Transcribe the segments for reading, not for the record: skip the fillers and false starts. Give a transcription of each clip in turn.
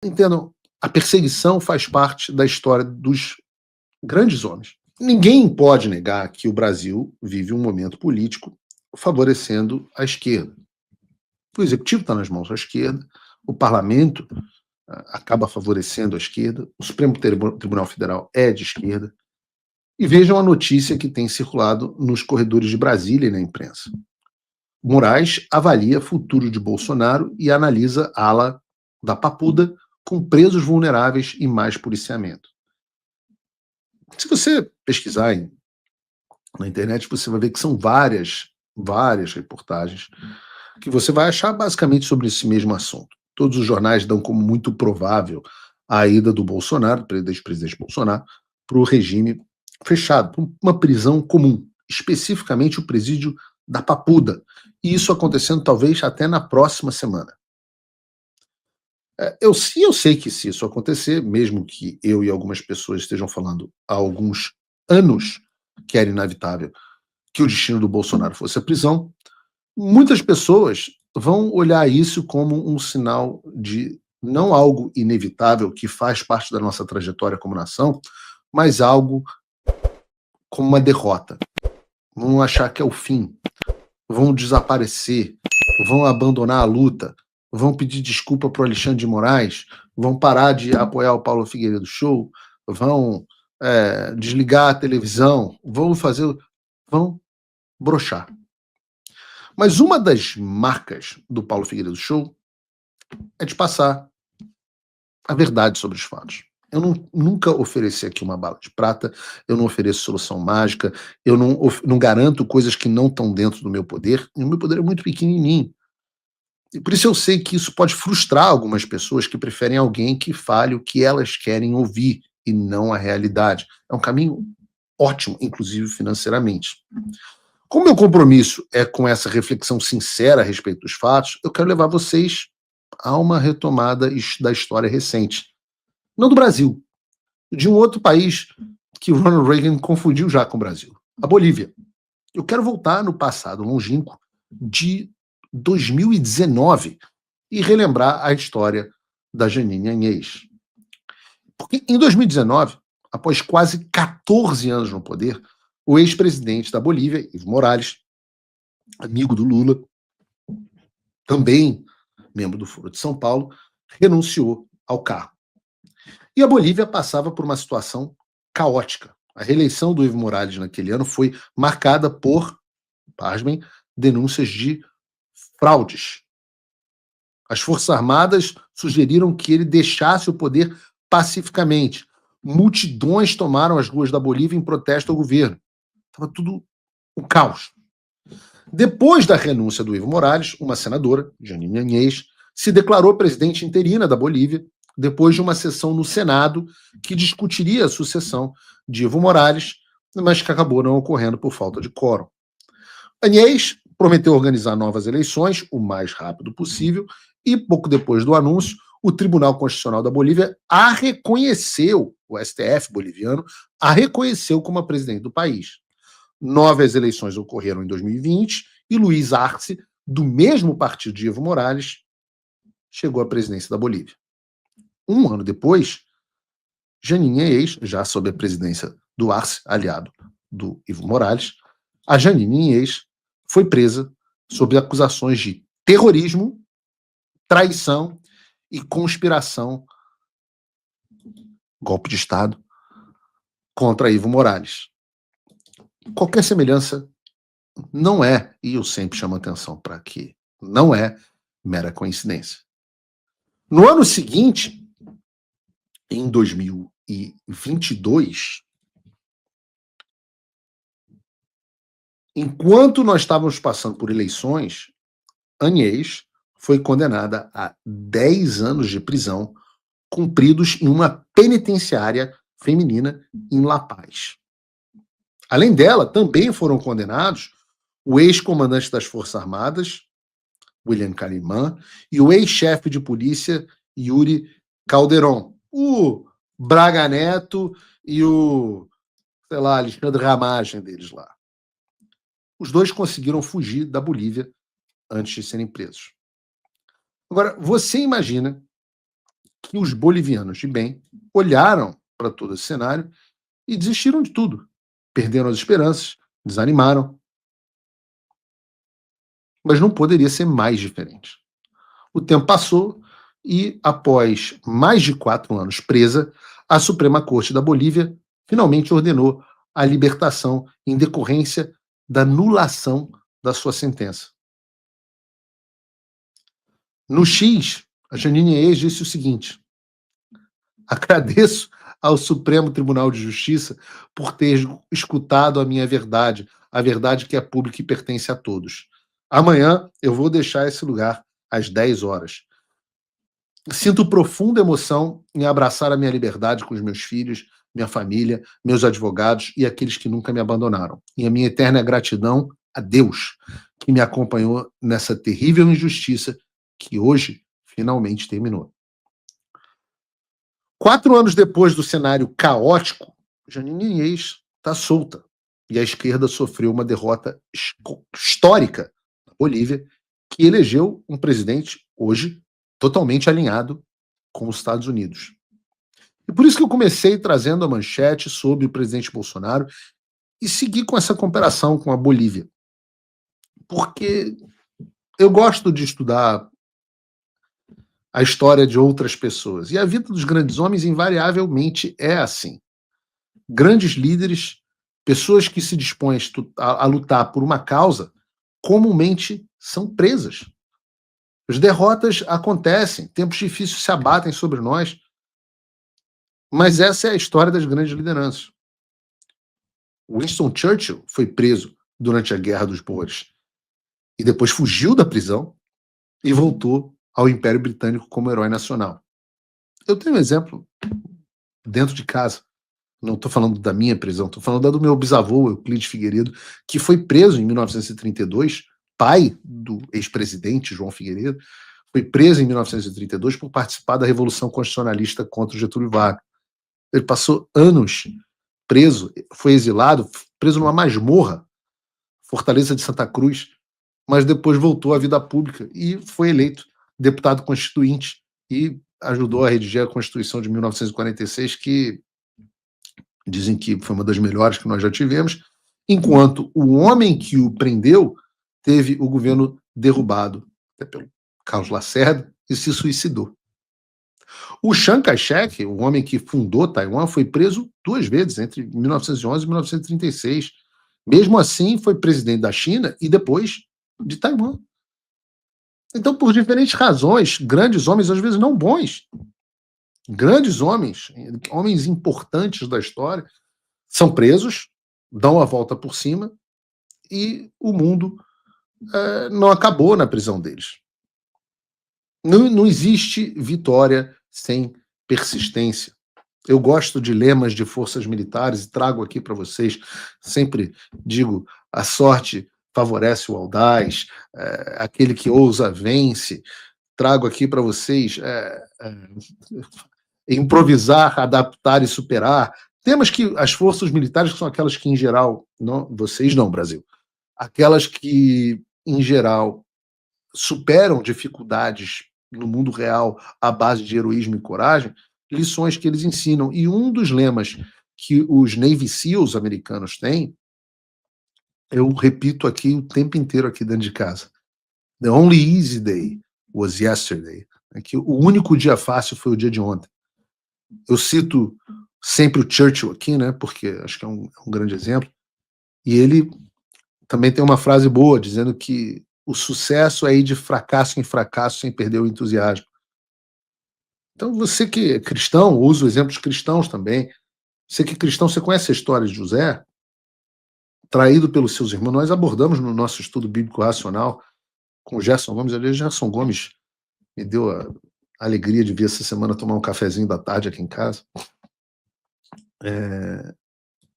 Entendam, a perseguição faz parte da história dos grandes homens. Ninguém pode negar que o Brasil vive um momento político favorecendo a esquerda. O executivo está nas mãos da esquerda, o parlamento acaba favorecendo a esquerda, o Supremo Tribunal Federal é de esquerda. E vejam a notícia que tem circulado nos corredores de Brasília e na imprensa. Moraes avalia futuro de Bolsonaro e analisa a ala da Papuda com presos vulneráveis e mais policiamento. Se você pesquisar na internet, você vai ver que são várias reportagens que você vai achar basicamente sobre esse mesmo assunto. Todos os jornais dão como muito provável a ida do Bolsonaro, do ex-presidente Bolsonaro, para o regime fechado, para uma prisão comum, especificamente o presídio da Papuda. E isso acontecendo talvez até na próxima semana. Eu sei que se isso acontecer, mesmo que eu e algumas pessoas estejam falando há alguns anos que era inevitável que o destino do Bolsonaro fosse a prisão, muitas pessoas vão olhar isso como um sinal de não algo inevitável que faz parte da nossa trajetória como nação, mas algo como uma derrota. Vão achar que é o fim, vão desaparecer, vão abandonar a luta, vão pedir desculpa para o Alexandre de Moraes, vão parar de apoiar o Paulo Figueiredo Show, vão desligar a televisão, vão broxar. Mas uma das marcas do Paulo Figueiredo Show é de passar a verdade sobre os fatos. Eu nunca ofereci aqui uma bala de prata, eu não ofereço solução mágica, eu não garanto coisas que não estão dentro do meu poder, e o meu poder é muito pequenininho. E por isso eu sei que isso pode frustrar algumas pessoas que preferem alguém que fale o que elas querem ouvir e não a realidade. É um caminho ótimo, inclusive financeiramente. Como meu compromisso é com essa reflexão sincera a respeito dos fatos, eu quero levar vocês a uma retomada da história recente. Não do Brasil, de um outro país que Ronald Reagan confundiu já com o Brasil, a Bolívia. Eu quero voltar no passado longínquo de 2019 e relembrar a história da Jeanine Áñez. Porque em 2019, após quase 14 anos no poder, o ex-presidente da Bolívia, Evo Morales, amigo do Lula, também membro do Foro de São Paulo, renunciou ao cargo. E a Bolívia passava por uma situação caótica. A reeleição do Evo Morales naquele ano foi marcada por, pasmem, denúncias de fraudes. As Forças Armadas sugeriram que ele deixasse o poder pacificamente. Multidões tomaram as ruas da Bolívia em protesto ao governo. Estava tudo um caos. Depois da renúncia do Evo Morales, uma senadora, Jeanine Áñez, se declarou presidente interina da Bolívia, depois de uma sessão no Senado que discutiria a sucessão de Evo Morales, mas que acabou não ocorrendo por falta de quórum. Áñez prometeu organizar novas eleições o mais rápido possível e, pouco depois do anúncio, o Tribunal Constitucional da Bolívia a reconheceu, o STF boliviano, a reconheceu como a presidente do país. Novas eleições ocorreram em 2020 e Luiz Arce, do mesmo partido de Evo Morales, chegou à presidência da Bolívia. Um ano depois, Jeanine Áñez, já sob a presidência do Arce, aliado do Evo Morales, a Jeanine Áñez foi presa sob acusações de terrorismo, traição e conspiração, golpe de Estado, contra Evo Morales. Qualquer semelhança não é, e eu sempre chamo atenção para que não é mera coincidência. No ano seguinte, em 2022, enquanto nós estávamos passando por eleições, Áñez foi condenada a 10 anos de prisão cumpridos em uma penitenciária feminina em La Paz. Além dela, também foram condenados o ex-comandante das Forças Armadas, William Calimán, e o ex-chefe de polícia, Yuri Calderón, o Braga Neto e o, Alexandre Ramagem deles lá. Os dois conseguiram fugir da Bolívia antes de serem presos. Agora, você imagina que os bolivianos de bem olharam para todo esse cenário e desistiram de tudo. Perderam as esperanças, desanimaram, mas não poderia ser mais diferente. O tempo passou e, após mais de 4 anos presa, a Suprema Corte da Bolívia finalmente ordenou a libertação em decorrência da anulação da sua sentença. No X, a Janine Ex disse o seguinte: agradeço ao Supremo Tribunal de Justiça por ter escutado a minha verdade, a verdade que é pública e pertence a todos. Amanhã eu vou deixar esse lugar às 10 horas. Sinto profunda emoção em abraçar a minha liberdade com os meus filhos, minha família, meus advogados e aqueles que nunca me abandonaram. E a minha eterna gratidão a Deus, que me acompanhou nessa terrível injustiça que hoje finalmente terminou. 4 anos depois do cenário caótico, Janine Inês está solta. E a esquerda sofreu uma derrota histórica na Bolívia, que elegeu um presidente hoje totalmente alinhado com os Estados Unidos. E por isso que eu comecei trazendo a manchete sobre o presidente Bolsonaro e segui com essa comparação com a Bolívia. Porque eu gosto de estudar a história de outras pessoas. E a vida dos grandes homens, invariavelmente, é assim. Grandes líderes, pessoas que se dispõem a lutar por uma causa, comumente são presas. As derrotas acontecem, tempos difíceis se abatem sobre nós, mas essa é a história das grandes lideranças. Winston Churchill foi preso durante a Guerra dos Boers e depois fugiu da prisão e voltou ao Império Britânico como herói nacional. Eu tenho um exemplo dentro de casa. Não estou falando da minha prisão, estou falando da do meu bisavô, Euclides Figueiredo, que foi preso em 1932, pai do ex-presidente João Figueiredo, foi preso em 1932 por participar da Revolução Constitucionalista contra o Getúlio Vargas. Ele passou anos preso, foi exilado, preso numa masmorra, Fortaleza de Santa Cruz, mas depois voltou à vida pública e foi eleito deputado constituinte e ajudou a redigir a Constituição de 1946, que dizem que foi uma das melhores que nós já tivemos, enquanto o homem que o prendeu teve o governo derrubado pelo Carlos Lacerda e se suicidou. O Chiang Kai-shek, o homem que fundou Taiwan, foi preso 2 vezes, entre 1911 e 1936. Mesmo assim, foi presidente da China e depois de Taiwan. Então, por diferentes razões, grandes homens, às vezes não bons, grandes homens, homens importantes da história, são presos, dão a volta por cima e o mundo não acabou na prisão deles. Não existe vitória sem persistência. Eu gosto de lemas de forças militares e trago aqui para vocês, sempre digo, a sorte favorece o audaz, aquele que ousa vence. Trago aqui para vocês improvisar, adaptar e superar. Temas que as forças militares são aquelas que, em geral, não, vocês não, Brasil, aquelas que, em geral, superam dificuldades no mundo real à base de heroísmo e coragem, lições que eles ensinam. E um dos lemas que os Navy SEALs americanos têm, eu repito aqui o tempo inteiro aqui dentro de casa. The only easy day was yesterday. Que o único dia fácil foi o dia de ontem. Eu cito sempre o Churchill aqui, né, porque acho que é um grande exemplo, e ele também tem uma frase boa, dizendo que o sucesso é ir de fracasso em fracasso sem perder o entusiasmo. Então, você que é cristão, usa exemplos cristãos também. Você que é cristão, você conhece a história de José, traído pelos seus irmãos. Nós abordamos no nosso estudo bíblico racional com o Gerson Gomes. Aliás, Gerson Gomes me deu a alegria de vir essa semana tomar um cafezinho da tarde aqui em casa.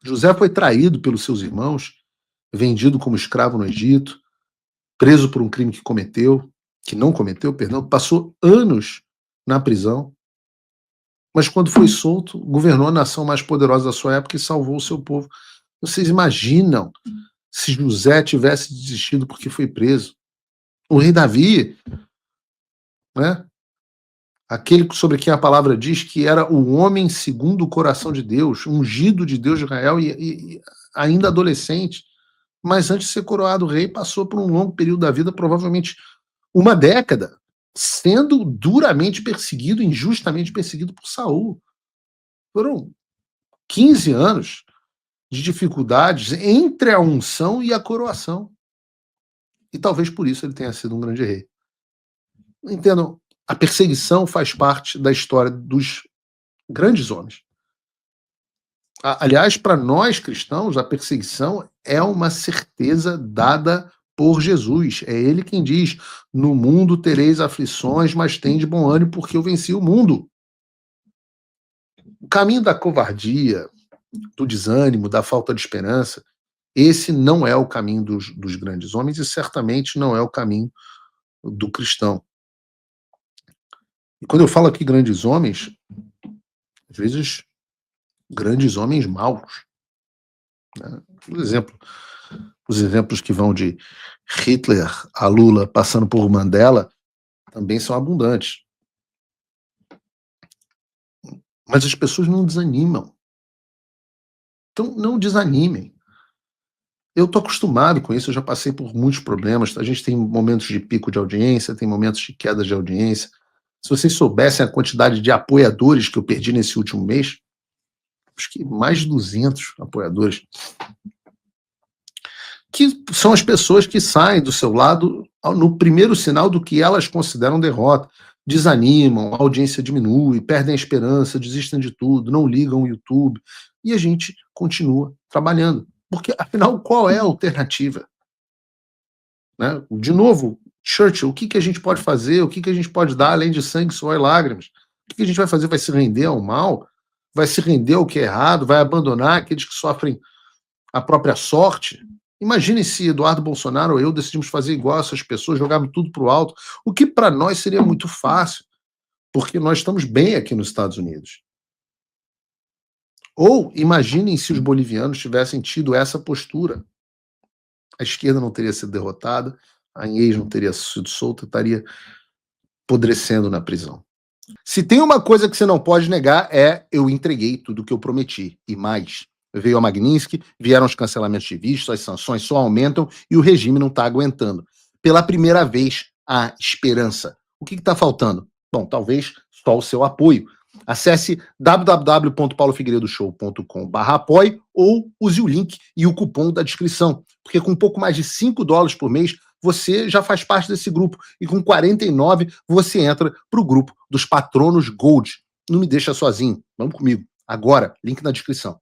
José foi traído pelos seus irmãos, vendido como escravo no Egito, preso por um crime que não cometeu, perdão, passou anos na prisão, mas quando foi solto, governou a nação mais poderosa da sua época e salvou o seu povo. Vocês imaginam se José tivesse desistido porque foi preso? O rei Davi, né? aquele sobre quem a palavra diz que era o homem segundo o coração de Deus, ungido de Deus de Israel e ainda adolescente, mas antes de ser coroado rei, passou por um longo período da vida, provavelmente uma década, sendo duramente perseguido, injustamente perseguido por Saul. Foram 15 anos de dificuldades entre a unção e a coroação. E talvez por isso ele tenha sido um grande rei. Entendam, a perseguição faz parte da história dos grandes homens. Aliás, para nós cristãos, a perseguição é uma certeza dada por Jesus. É ele quem diz: no mundo tereis aflições, mas tende bom ânimo, porque eu venci o mundo. O caminho da covardia, do desânimo, da falta de esperança, esse não é o caminho dos grandes homens e certamente não é o caminho do cristão. E quando eu falo aqui grandes homens, às vezes grandes homens maus. Né? Por exemplo, os exemplos que vão de Hitler a Lula, passando por Mandela, também são abundantes. Mas as pessoas não desanimam. Então, não desanimem. Eu estou acostumado com isso, eu já passei por muitos problemas. A gente tem momentos de pico de audiência, tem momentos de queda de audiência. Se vocês soubessem a quantidade de apoiadores que eu perdi nesse último mês, acho que mais de 200 apoiadores, que são as pessoas que saem do seu lado no primeiro sinal do que elas consideram derrota. Desanimam, a audiência diminui, perdem a esperança, desistem de tudo, não ligam o YouTube, e a gente continua trabalhando. Porque, afinal, qual é a alternativa? Né? De novo, Churchill, o que a gente pode fazer? O que a gente pode dar além de sangue, suor e lágrimas? O que a gente vai fazer? Vai se render ao mal? Vai se render ao que é errado? Vai abandonar aqueles que sofrem a própria sorte? Imagine se Eduardo Bolsonaro ou eu decidimos fazer igual a essas pessoas, jogarmos tudo para o alto, o que para nós seria muito fácil, porque nós estamos bem aqui nos Estados Unidos. Ou imaginem se os bolivianos tivessem tido essa postura. A esquerda não teria sido derrotada, a Inês não teria sido solta, estaria apodrecendo na prisão. Se tem uma coisa que você não pode negar é: eu entreguei tudo o que eu prometi, e mais. Veio a Magnitsky, vieram os cancelamentos de vistos, as sanções só aumentam e o regime não está aguentando. Pela primeira vez, há esperança. O que está faltando? Bom, talvez só o seu apoio. Acesse www.paulofigueiredoshow.com/apoie ou use o link e o cupom da descrição, porque com um pouco mais de $5 por mês, você já faz parte desse grupo, e com 49 você entra para o grupo dos patronos Gold. Não me deixa sozinho, vamos comigo. Agora, link na descrição.